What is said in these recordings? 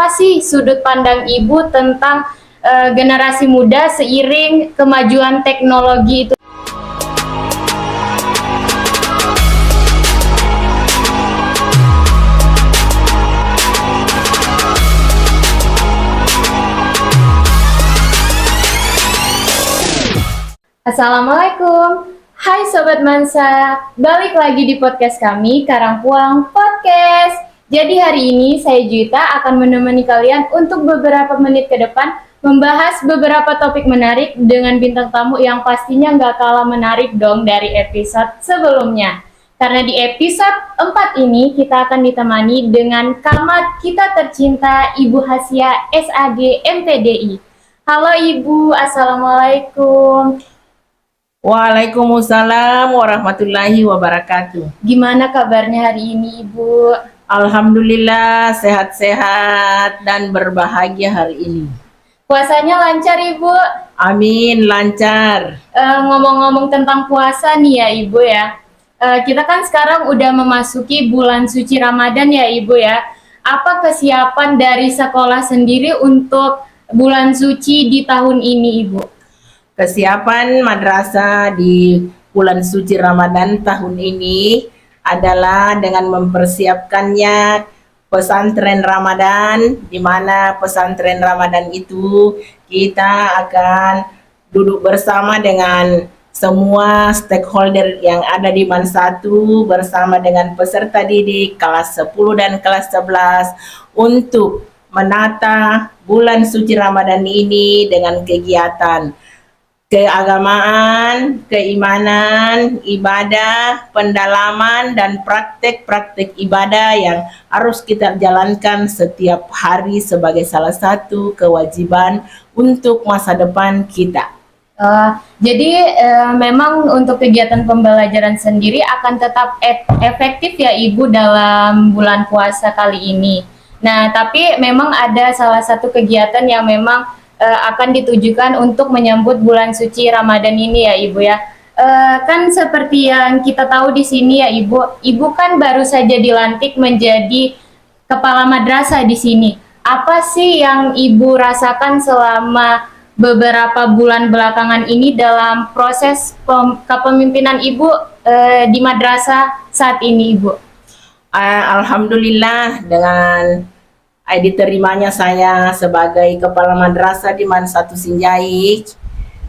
apa sih sudut pandang Ibu tentang generasi muda seiring kemajuan teknologi itu? Assalamualaikum. Hai Sobat Mansa, balik lagi di podcast kami, Karangpuang Podcast. Jadi hari ini saya Juita akan menemani kalian untuk beberapa menit ke depan membahas beberapa topik menarik dengan bintang tamu yang pastinya nggak kalah menarik dong dari episode sebelumnya. Karena di episode 4 ini kita akan ditemani dengan Camat kita tercinta Ibu Hasya SAG MPDI. Halo Ibu, Assalamualaikum. Waalaikumsalam warahmatullahi wabarakatuh. Gimana kabarnya hari ini Ibu? Alhamdulillah sehat-sehat dan berbahagia hari ini. Puasanya lancar Ibu? Amin, lancar. Ngomong-ngomong tentang puasa nih ya Ibu ya. Kita kan sekarang udah memasuki bulan suci Ramadan ya Ibu ya. Apa kesiapan dari sekolah sendiri untuk bulan suci di tahun ini Ibu? Kesiapan madrasah di bulan suci Ramadan tahun ini adalah dengan mempersiapkannya pesantren Ramadan, di mana pesantren Ramadan itu kita akan duduk bersama dengan semua stakeholder yang ada di MAN 1 bersama dengan peserta didik kelas 10 dan kelas 11 untuk menata bulan suci Ramadan ini dengan kegiatan keagamaan, keimanan, ibadah, pendalaman, dan praktek-praktek ibadah yang harus kita jalankan setiap hari sebagai salah satu kewajiban untuk masa depan kita. Jadi memang untuk kegiatan pembelajaran sendiri akan tetap efektif ya Ibu dalam bulan puasa kali ini. Nah, tapi memang ada salah satu kegiatan yang memang akan ditujukan untuk menyambut bulan suci Ramadan ini ya Ibu ya. Kan seperti yang kita tahu di sini ya Ibu kan baru saja dilantik menjadi kepala madrasah di sini. Apa sih yang Ibu rasakan selama beberapa bulan belakangan ini dalam proses kepemimpinan Ibu di madrasah saat ini Ibu? Alhamdulillah dengan diterimanya saya sebagai kepala madrasah di MAN 1 Sinjai,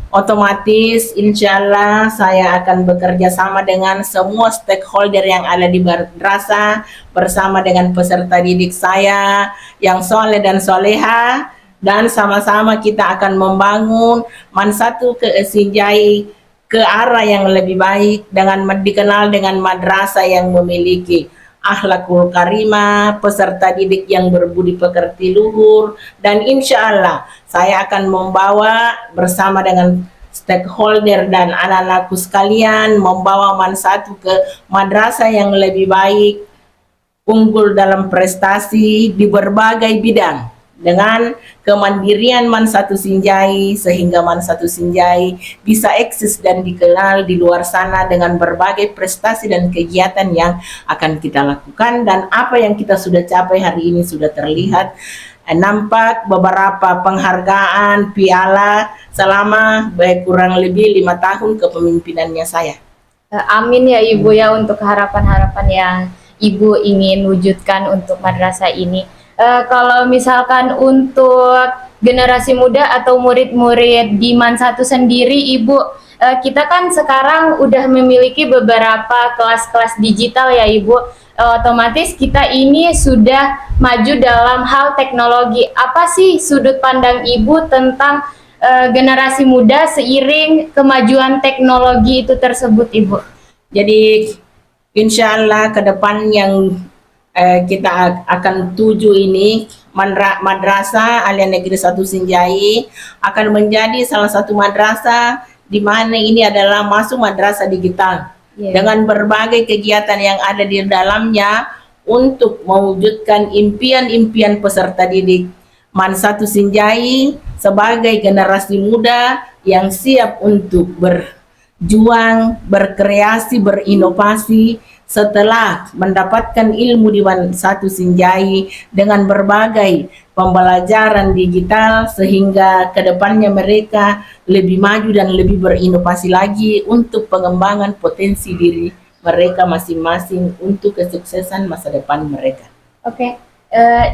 otomatis insya Allah saya akan bekerja sama dengan semua stakeholder yang ada di madrasah bersama dengan peserta didik saya yang soleh dan soleha, dan sama-sama kita akan membangun MAN 1 ke Sinjai ke arah yang lebih baik dengan dikenal dengan madrasah yang memiliki akhlakul karimah, peserta didik yang berbudi pekerti luhur, dan insya Allah saya akan membawa bersama dengan stakeholder dan anak-anakku sekalian membawa MAN 1 ke madrasah yang lebih baik, unggul dalam prestasi di berbagai bidang dengan kemandirian MAN 1 Sinjai, sehingga MAN 1 Sinjai bisa eksis dan dikenal di luar sana dengan berbagai prestasi dan kegiatan yang akan kita lakukan, dan apa yang kita sudah capai hari ini sudah terlihat. Nampak beberapa penghargaan piala selama kurang lebih 5 tahun kepemimpinannya saya. Amin ya Ibu ya untuk harapan-harapan yang Ibu ingin wujudkan untuk madrasah ini. Kalau misalkan untuk generasi muda atau murid-murid di MAN 1 sendiri Ibu, kita kan sekarang udah memiliki beberapa kelas-kelas digital ya Ibu. Otomatis kita ini sudah maju dalam hal teknologi. Apa sih sudut pandang Ibu tentang generasi muda seiring kemajuan teknologi itu tersebut Ibu? Jadi insya Allah ke depan yang kita akan tuju ini, Madrasah Alia Negeri 1 Sinjai akan menjadi salah satu madrasah di mana ini adalah masuk madrasah digital dengan berbagai kegiatan yang ada di dalamnya untuk mewujudkan impian-impian peserta didik MAN 1 Sinjai sebagai generasi muda yang siap untuk berjuang, berkreasi, berinovasi setelah mendapatkan ilmu di Man 1 Sinjai dengan berbagai pembelajaran digital sehingga kedepannya mereka lebih maju dan lebih berinovasi lagi untuk pengembangan potensi diri mereka masing-masing untuk kesuksesan masa depan mereka. Oke,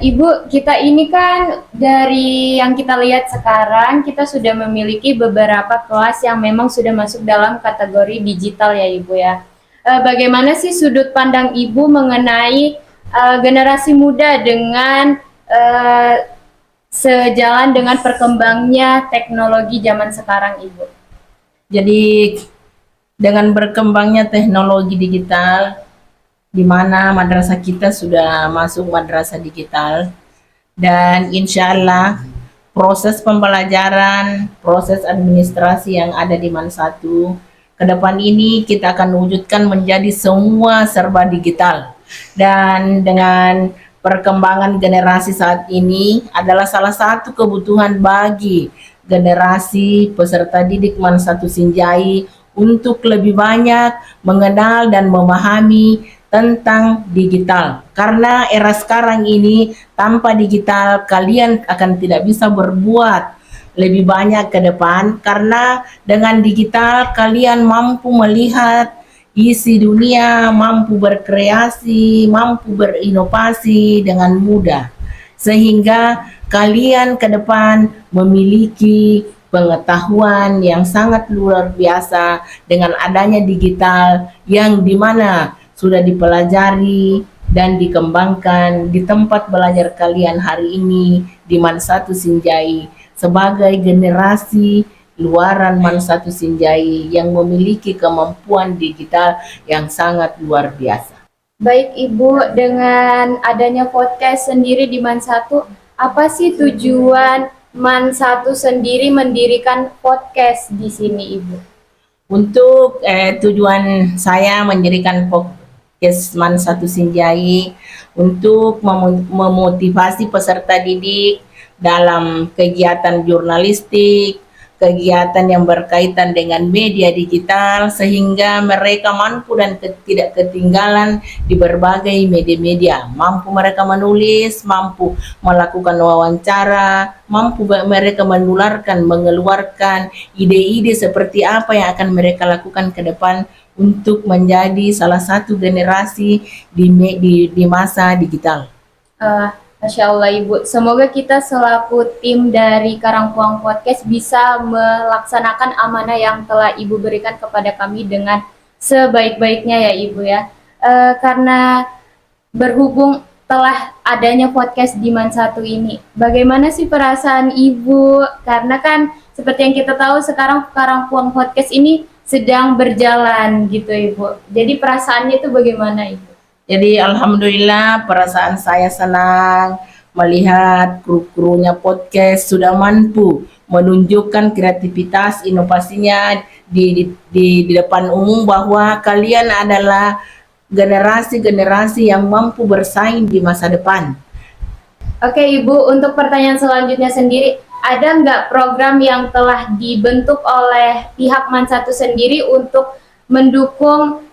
Ibu, kita ini kan dari yang kita lihat sekarang, kita sudah memiliki beberapa kelas yang memang sudah masuk dalam kategori digital ya Ibu ya. Bagaimana sih sudut pandang Ibu mengenai generasi muda dengan sejalan dengan perkembangnya teknologi zaman sekarang Ibu? Jadi dengan berkembangnya teknologi digital, di mana madrasah kita sudah masuk madrasah digital, dan insya Allah proses pembelajaran, proses administrasi yang ada di Man 1 ke depan ini kita akan wujudkan menjadi semua serba digital. Dan dengan perkembangan generasi saat ini adalah salah satu kebutuhan bagi generasi peserta didik Man 1 Sinjai untuk lebih banyak mengenal dan memahami tentang digital. Karena era sekarang ini tanpa digital kalian akan tidak bisa berbuat lebih banyak ke depan, karena dengan digital kalian mampu melihat isi dunia, mampu berkreasi, mampu berinovasi dengan mudah, sehingga kalian ke depan memiliki pengetahuan yang sangat luar biasa dengan adanya digital yang dimana sudah dipelajari dan dikembangkan di tempat belajar kalian hari ini di Man 1 Sinjai sebagai generasi luaran Man 1 Sinjai yang memiliki kemampuan digital yang sangat luar biasa. Baik Ibu, dengan adanya podcast sendiri di Man 1, apa sih tujuan Man 1 sendiri mendirikan podcast di sini Ibu? Untuk tujuan saya mendirikan podcast Man 1 Sinjai untuk memotivasi peserta didik dalam kegiatan jurnalistik, kegiatan yang berkaitan dengan media digital, sehingga mereka mampu dan tidak ketinggalan di berbagai media-media. Mampu mereka menulis, mampu melakukan wawancara, mampu mereka menularkan, mengeluarkan ide-ide seperti apa yang akan mereka lakukan ke depan untuk menjadi salah satu generasi di masa digital. Masya Allah Ibu, semoga kita selaku tim dari Karangpuang Podcast bisa melaksanakan amanah yang telah Ibu berikan kepada kami dengan sebaik-baiknya ya Ibu ya. Karena berhubung telah adanya podcast di Man 1 ini, bagaimana sih perasaan Ibu? Karena kan seperti yang kita tahu sekarang Karangpuang Podcast ini sedang berjalan gitu Ibu. Jadi perasaannya itu bagaimana Ibu? Jadi alhamdulillah perasaan saya senang melihat kru-krunya podcast sudah mampu menunjukkan kreativitas inovasinya di depan umum, bahwa kalian adalah generasi-generasi yang mampu bersaing di masa depan. Oke Ibu, untuk pertanyaan selanjutnya sendiri, ada nggak program yang telah dibentuk oleh pihak Man 1 sendiri untuk mendukung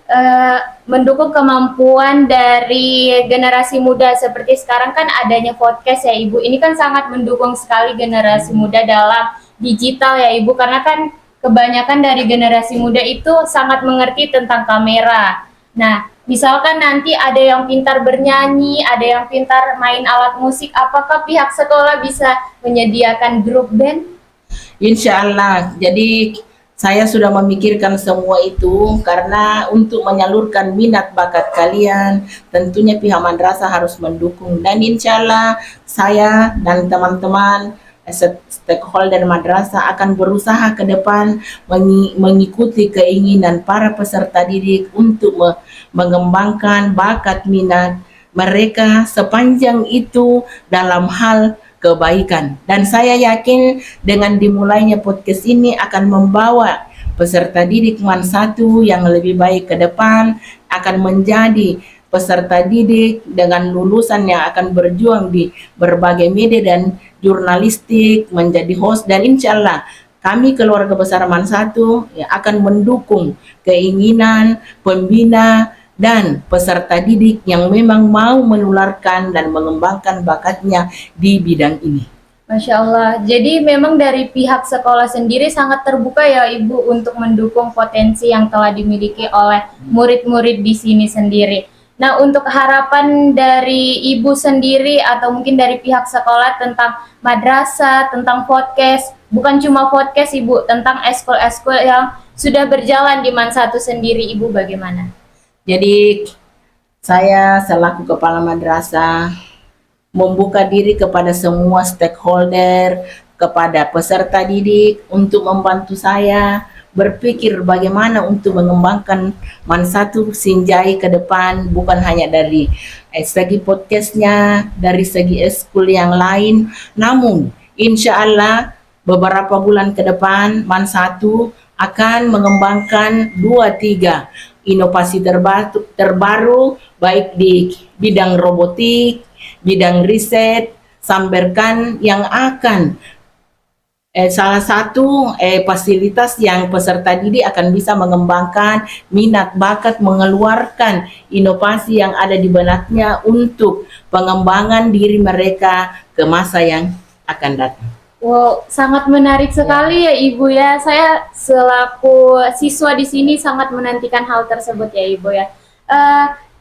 kemampuan dari generasi muda seperti sekarang kan adanya podcast ya Ibu. Ini kan sangat mendukung sekali generasi muda dalam digital ya Ibu, karena kan kebanyakan dari generasi muda itu sangat mengerti tentang kamera. Nah, misalkan nanti ada yang pintar bernyanyi, ada yang pintar main alat musik, apakah pihak sekolah bisa menyediakan grup band? Insya Allah. Jadi saya sudah memikirkan semua itu, karena untuk menyalurkan minat bakat kalian tentunya pihak madrasah harus mendukung, dan insya Allah saya dan teman-teman stakeholder madrasah akan berusaha ke depan mengikuti keinginan para peserta didik untuk mengembangkan bakat minat mereka sepanjang itu dalam hal kebaikan. Dan saya yakin dengan dimulainya podcast ini akan membawa peserta didik Man 1 yang lebih baik ke depan, akan menjadi peserta didik dengan lulusan yang akan berjuang di berbagai media dan jurnalistik, menjadi host, dan insya Allah kami keluarga besar Man 1 akan mendukung keinginan pembina dan peserta didik yang memang mau menularkan dan mengembangkan bakatnya di bidang ini. Masya Allah. Jadi memang dari pihak sekolah sendiri sangat terbuka ya Ibu untuk mendukung potensi yang telah dimiliki oleh murid-murid di sini sendiri. Nah, untuk harapan dari Ibu sendiri atau mungkin dari pihak sekolah tentang madrasah, tentang podcast, bukan cuma podcast Ibu, tentang eskul-eskul yang sudah berjalan di Man 1 sendiri, Ibu bagaimana? Jadi saya selaku kepala madrasah membuka diri kepada semua stakeholder, kepada peserta didik untuk membantu saya berpikir bagaimana untuk mengembangkan Man 1 Sinjai ke depan, bukan hanya dari segi podcastnya, dari segi eskul yang lain, namun insya Allah beberapa bulan ke depan Man 1 akan mengembangkan 2-3 inovasi terbaru baik di bidang robotik, bidang riset, samberkan yang akan salah satu fasilitas yang peserta didik akan bisa mengembangkan minat bakat, mengeluarkan inovasi yang ada di benaknya untuk pengembangan diri mereka ke masa yang akan datang. Wow, sangat menarik sekali ya Ibu ya. Saya selaku siswa di sini sangat menantikan hal tersebut ya Ibu ya.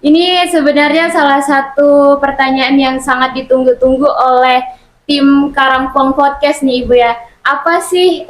Ini sebenarnya salah satu pertanyaan yang sangat ditunggu-tunggu oleh tim Karangpong Podcast nih Ibu ya. Apa sih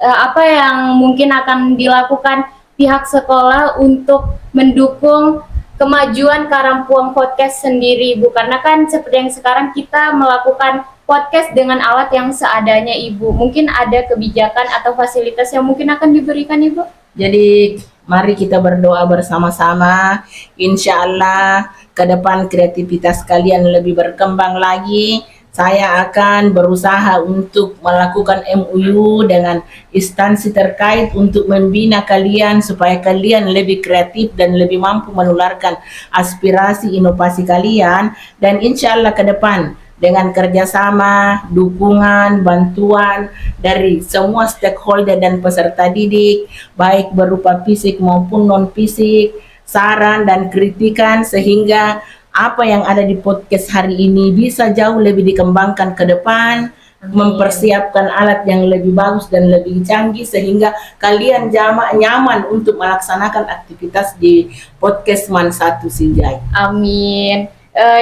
apa yang mungkin akan dilakukan pihak sekolah untuk mendukung kemajuan Karangpong Podcast sendiri Ibu? Karena kan seperti yang sekarang kita melakukan podcast dengan alat yang seadanya Ibu. Mungkin ada kebijakan atau fasilitas yang mungkin akan diberikan Ibu? Jadi mari kita berdoa bersama-sama. Insya Allah ke depan kreativitas kalian lebih berkembang lagi. Saya akan berusaha untuk melakukan MOU dengan instansi terkait untuk membina kalian supaya kalian lebih kreatif dan lebih mampu menularkan aspirasi inovasi kalian. Dan insya Allah ke depan dengan kerjasama, dukungan, bantuan dari semua stakeholder dan peserta didik, baik berupa fisik maupun non-fisik, saran dan kritikan sehingga apa yang ada di podcast hari ini bisa jauh lebih dikembangkan ke depan, mempersiapkan alat yang lebih bagus dan lebih canggih sehingga kalian nyaman untuk melaksanakan aktivitas di podcast Man 1 Sinjai. Amin.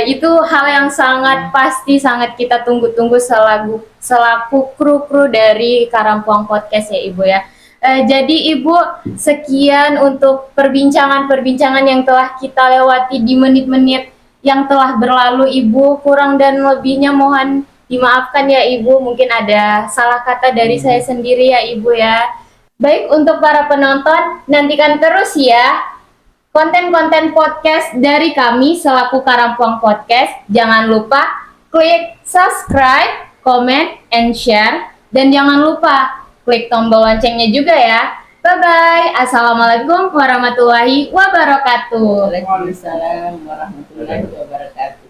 Itu hal yang sangat pasti, sangat kita tunggu-tunggu selaku kru-kru dari Karangpong Podcast ya Ibu ya. Jadi Ibu, sekian untuk perbincangan-perbincangan yang telah kita lewati di menit-menit yang telah berlalu Ibu. Kurang dan lebihnya mohon dimaafkan ya Ibu, mungkin ada salah kata dari saya sendiri ya Ibu ya. Baik, untuk para penonton, nantikan terus ya konten-konten podcast dari kami selaku Karangpong Podcast. Jangan lupa klik subscribe, comment, and share. Dan jangan lupa klik tombol loncengnya juga ya. Bye-bye. Assalamualaikum warahmatullahi wabarakatuh. Waalaikumsalam warahmatullahi wabarakatuh.